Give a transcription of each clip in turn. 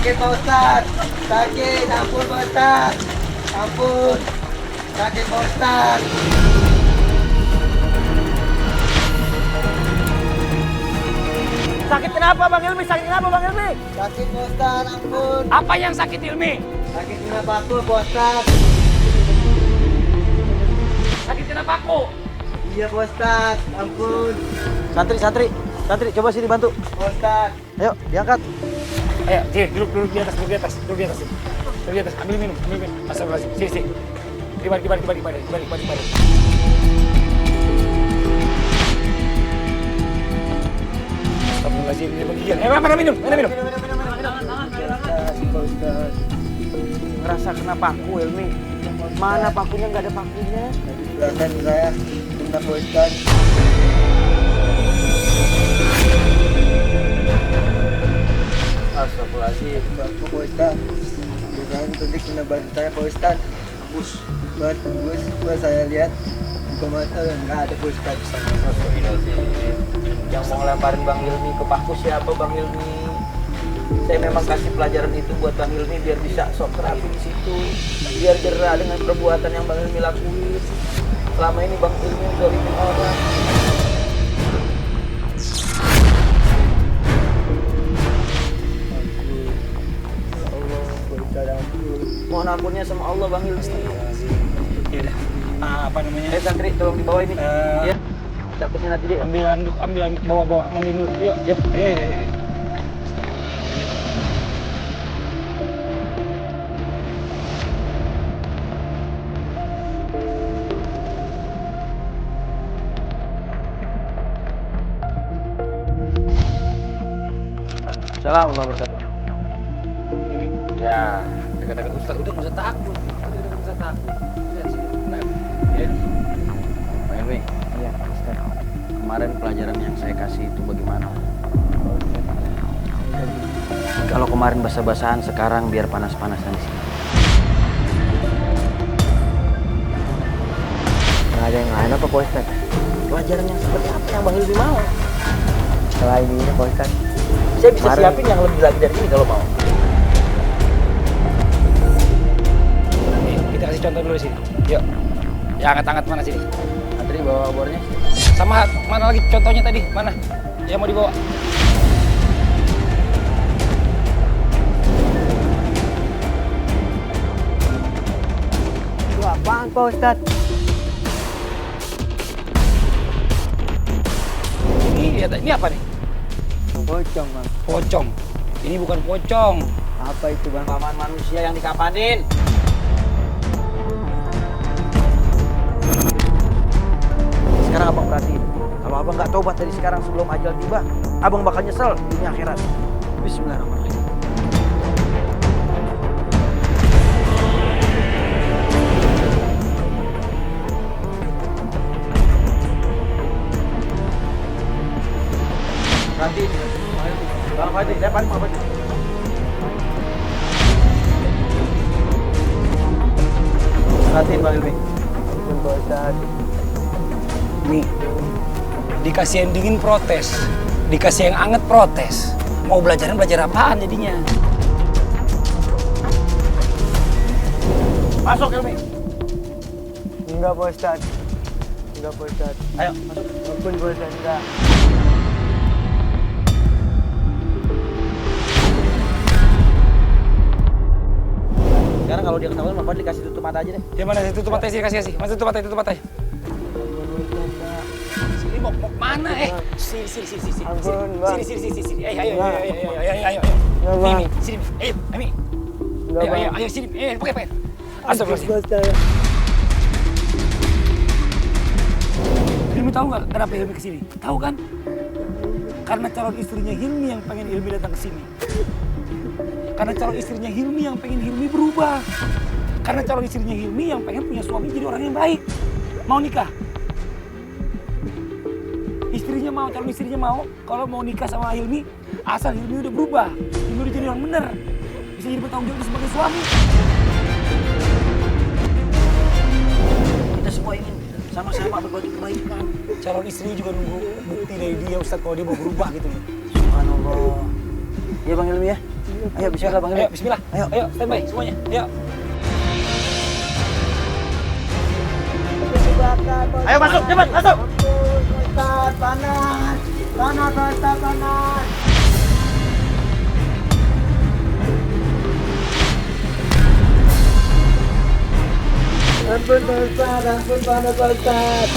Sakit Pak Ustadz. Sakit, ampun Pak Ustadz. Ampun. Sakit Pak Ustadz. Sakit kenapa Bang Ilmi? Sakit kenapa Bang Ilmi? Sakit Pak Ustadz, ampun. Apa yang sakit Ilmi? Sakit kena bakul Pak Ustadz. Sakit kena paku. Iya Pak Ustadz, ampun. Santri, coba sini bantu. Pak Ustadz. Ayo, diangkat. Ayo, sini, duduk di atas. Duduk di atas. Ambil minum. Astagfirullahaladzim. Sini. Dibalik. Astagfirullahaladzim, ini menggigil. Mana minum? Ngerasa kena paku Ilmi. Mana pakunya? Nggak ada pakunya. Perasaan saya kena Pak Ustadz. Astagfirullahaladzim. Pak Ustadz. Bukan tadi kena badan saya Pak Ustadz. Buat saya lihat buka mata nggak ada Pak Ustadz. Yang mau ngelemparin Bang Ilmi ke paku siapa Bang Ilmi? Saya memang kasih pelajaran itu buat Bang Ilmi biar bisa sok terapi di situ. Biar jerah dengan perbuatan yang Bang Ilmi lakuin. Selama ini Bang Ilmi zalimin orang. Mohon ampunnya sama Allah Bang Ilmi. Ya udah. Apa namanya? Santri tolong dibawa ini. Ya. Takutnya nanti dia Ambil anduk, bawa minum. Yuk. Ayo. Assalamualaikum warahmatullahi wabarakatuh. Ya, dekat-dekat Ustaz udah nggak usah takut. Lihat sini. Nah, ya. Pak Ilmi. Iya, Ustaz. Kemarin pelajaran yang saya kasih itu bagaimana? Kalau kemarin basah-basahan, sekarang biar panas-panasan di sini. Nggak ada yang lain apa Pak Ustaz? Pelajaran yang seperti apa yang Bang Ilmi mau? Selain ini Pak Ustaz, saya bisa siapin yang lebih lagi dari ini kalau mau. Nih, kita kasih contoh dulu di sini. Yuk. Ya, angkat-angkat mana sini? Antri bawa obornya. Sama mana lagi contohnya tadi? Mana? Yang mau dibawa? Itu apaan Pak Ustadz? Ini apa nih? Pocong Bang. Pocong. Ini bukan pocong. Apa itu Bang? Paman manusia yang dikapanin. Sekarang abang perhatiin. Kalau abang nggak tobat dari sekarang sebelum ajal tiba, abang bakal nyesel dunia akhirat. Bismillahirrahmanirrahim. Nanti, Bang Fadli, depan Bang Fadli. Perhatiin Bang Ilmi. Pak Ustadz. Nih, dikasih yang dingin protes, dikasih yang anget protes. Mau belajar apaan jadinya? Masuk Ilmi. Enggak Pak Ustadz. Enggak Pak Ustadz. Ayo, masuk. Ampun Pak Ustadz, enggak. Sekarang kalau dia ketahuan, Bang Fadli kasih tutup mata aja deh. Di mana tutup mata sini kasih. Mas tutup mata. Sini mau mana Sini. Ampun, Bang. Sini. Ayo. Enggak Bang. Mimi, sini. Ayo, Mimi. Enggak Bang. Ayo sini. Pakai. Pak Astagfirullahaladzim. Ustadz. Hilmi tahu nggak kenapa Hilmi kesini? Tahu kan? Karena calon istrinya Hilmi yang pengen Hilmi datang ke sini. Karena calon istrinya Hilmi yang pengen Hilmi berubah. Karena calon istrinya Hilmi yang pengen punya suami jadi orang yang baik. Mau nikah? Calon istrinya mau kalau mau nikah sama Hilmi, asal Hilmi udah berubah. Hilmi udah jadi orang bener. Bisa jadi bertanggung jawab sebagai suami. Kita semua ingin sama-sama berbagi kebaikan. Calon istrinya juga nunggu bukti dari dia Ustadz kalau dia mau berubah gitu. Subhanallah. Iya Bang Ilmi ya? Ayo bismillah Bang Hilmi. Ayo, bismillah. Ayo. Ayo, standby semuanya. Ayo. Ayo masuk, cepat masuk. Ustaz, panas. Panas, Ustaz, panas. Ampun, Ustaz, ampun, panas, Ustaz.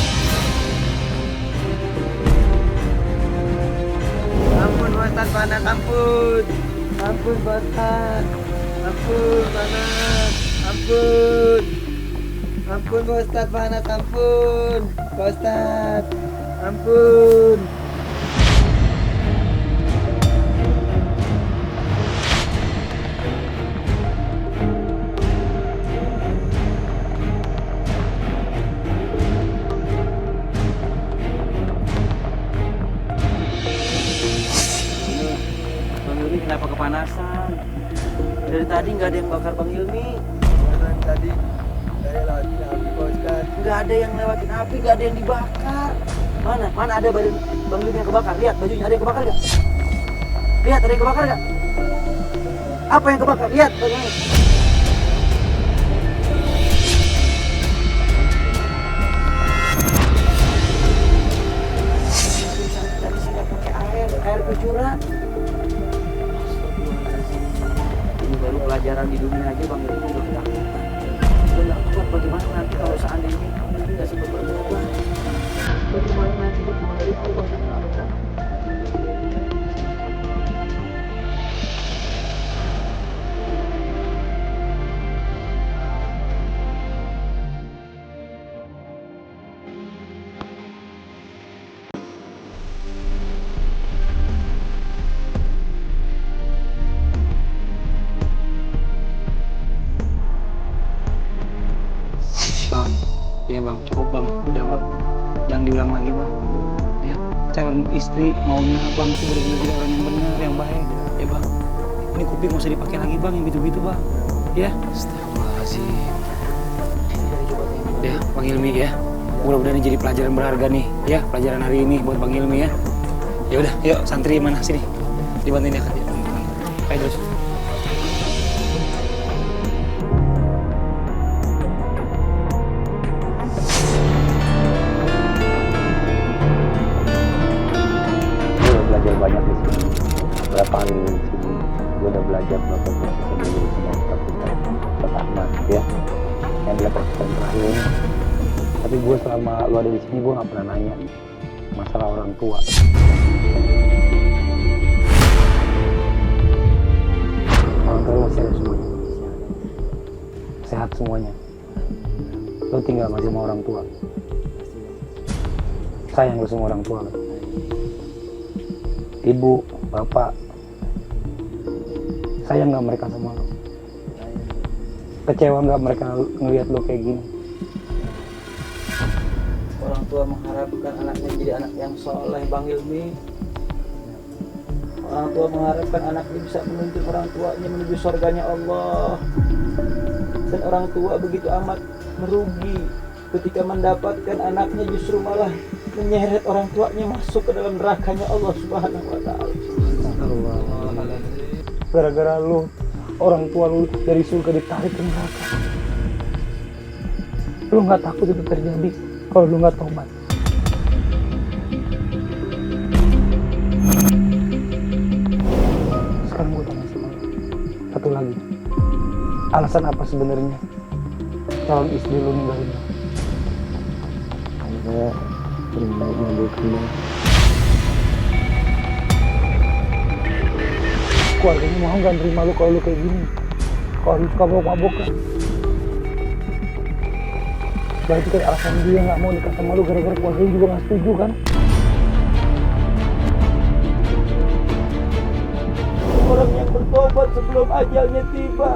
Ampun, Ustaz, panas, ampun. Ampun, Ustaz. Ampun, panas. Ampun. Ampun, Ustaz, panas, ampun. Ustaz, ampun. Bang Hilmi kenapa kepanasan? Dari tadi nggak ada yang bakar Bang Hilmi. Karena tadi saya lagi api, Ustaz. Nggak ada yang lewatin api, nggak ada yang dibakar. Mana ada badan Bang Hilmi yang kebakar? Lihat bajunya, ada yang kebakar nggak? Lihat, ada yang kebakar nggak? Apa yang kebakar? Lihat bajunya. Tadi sih nggak pakai air kucuran. Ini baru pelajaran di dunia aja Bang Hilmi udah ketakutan. Udah nggak kuat bagaimana nanti kalau seandainya Bang Hilmi nggak sempat berubah. Bagaimana nanti dari Allah dan Allah. Bang, iya bang, cukup bang, udah bang, jangan diulang lagi bang. Ya, calon istri maunya bang itu benar-benar jadi orang yang benar, yang baik, ya bang. Ini kopi nggak usah dipakai lagi bang, yang gitu-gitu bang. Ya, astagfirullahaladzim. Ya, Bang Hilmi ya, mudah-mudahan ini jadi pelajaran berharga nih, ya pelajaran hari ini buat Bang Hilmi ya. Ya udah, yuk santri mana sini, dibantuin ya kan? Ayo terus. Belajar banyak di sini. Berapa hari di sini, gue udah belajar berapa proses yang dulu sama Ustaz Ahmad ya, yang dia proses terakhir. Tapi gue selama lu ada di sini, gue nggak pernah nanya masalah orang tua. Orang tua lu sehat semuanya, sehat semuanya. Lu tinggal masih sama orang tua. Sayang lu sama orang tua lu. Ibu, bapak, sayang nggak mereka sama lo? Kecewa nggak mereka ngelihat lo kayak gini? Orang tua mengharapkan anaknya jadi anak yang soleh Bang Hilmi. Orang tua mengharapkan anaknya bisa menuntun orang tuanya menuju surganya Allah. Dan orang tua begitu amat merugi ketika mendapatkan anaknya justru malah menyeret orang tuanya masuk ke dalam nerakanya Allah Subhanahu wa Ta'ala. Gara-gara lu, orang tua lu dari surga ditarik ke neraka. Lu nggak takut itu terjadi kalau lu nggak tobat? Sekarang gue tanya sama lu, satu lagi, alasan apa sebenarnya calon istri lu ninggalin lu? Karena terima buktinya. Keluarganya mau nggak nerima lu kalau lu kayak gini, kalau lu suka mabok kan? Berarti kan alasan dia nggak mau nikah sama lu gara-gara keluarganya juga nggak setuju kan? Orang yang bertobat sebelum ajalnya tiba,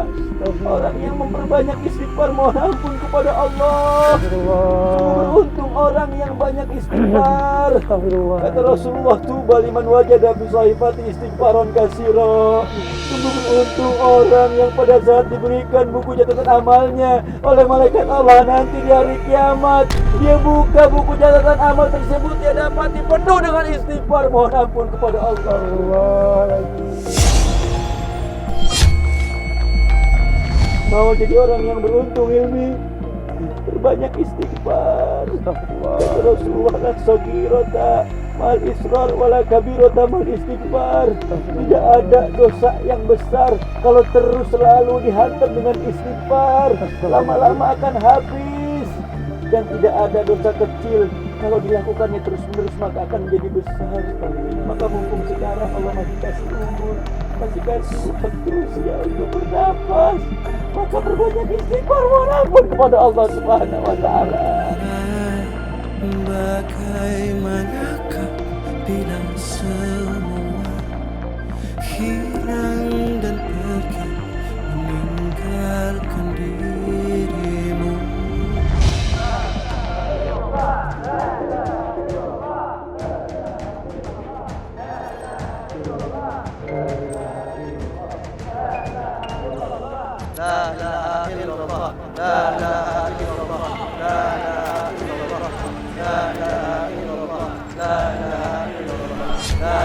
orang yang memperbanyak istighfar mohon ampun kepada Allah. Beruntung orang yang banyak istighfar. Kata Rasulullah, tuba liman wajada fi sahifati istighfaron katsira. Sungguh beruntung orang yang pada saat diberikan buku catatan amalnya oleh malaikat Allah nanti di hari kiamat, dia buka buku catatan amal tersebut, dia dapati penuh dengan istighfar mohon ampun kepada Allah. Mau jadi orang yang beruntung, Hilmi. Berbanyak istighfar. Rasulullah la sagirata mal israr wala kabirata mal istighfar. Tidak ada dosa yang besar kalau terus selalu dihantam dengan istighfar. Lama-lama akan habis. Dan tidak ada dosa kecil kalau dilakukannya terus-menerus maka akan menjadi besar. Maka mumpung sekarang Allah masih kasih umur, masih kasih waktu usia untuk bernafas, maka berbanyak istighfar mohon ampun kepada Allah Subhanahu wa taala. Bagaimanakah bila semua hilang dan pergi meninggalkan dirimu? La ilaha illallah, la ilaha illallah, la ilaha illallah, la ilaha illallah, la ilaha illallah, la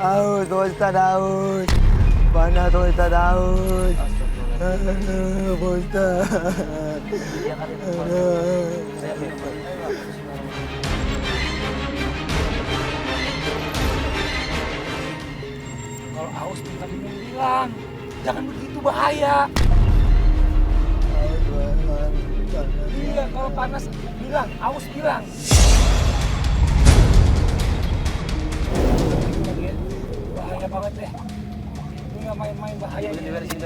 Aus, Ustaz Aus. Mana tuh Ustaz Aus? Ustaz. Kalau aus minta minum bilang, jangan begitu bahaya. Iya, kalau panas bilang, aus bilang. Bahaya banget deh. Ini nggak main-main bahaya. Beresin.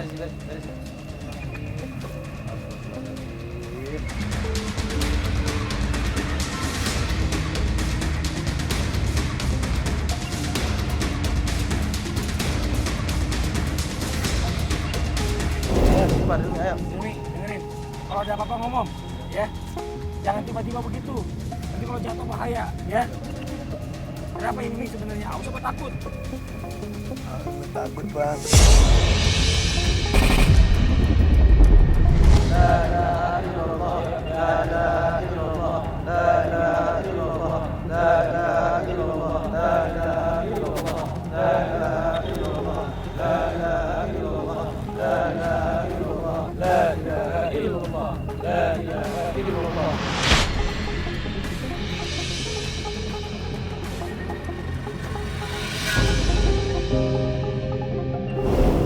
Ayo. Ini dengerin. Kalau ada apa-apa ngomong, ya. Jangan tiba-tiba begitu. Nanti kalau jatuh bahaya, ya. Kenapa ini sebenarnya? Aus apa takut? Takut Bang.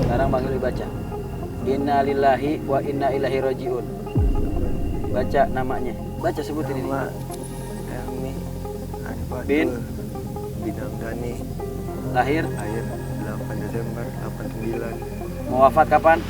Sekarang Bang Hilmi baca. Inna lillahi wa inna ilaihi rajiun. Baca namanya. Baca sebutin ini. Hilmi Bin Bidang Dani, lahir lahir 8 Desember 89. mau wafat kapan?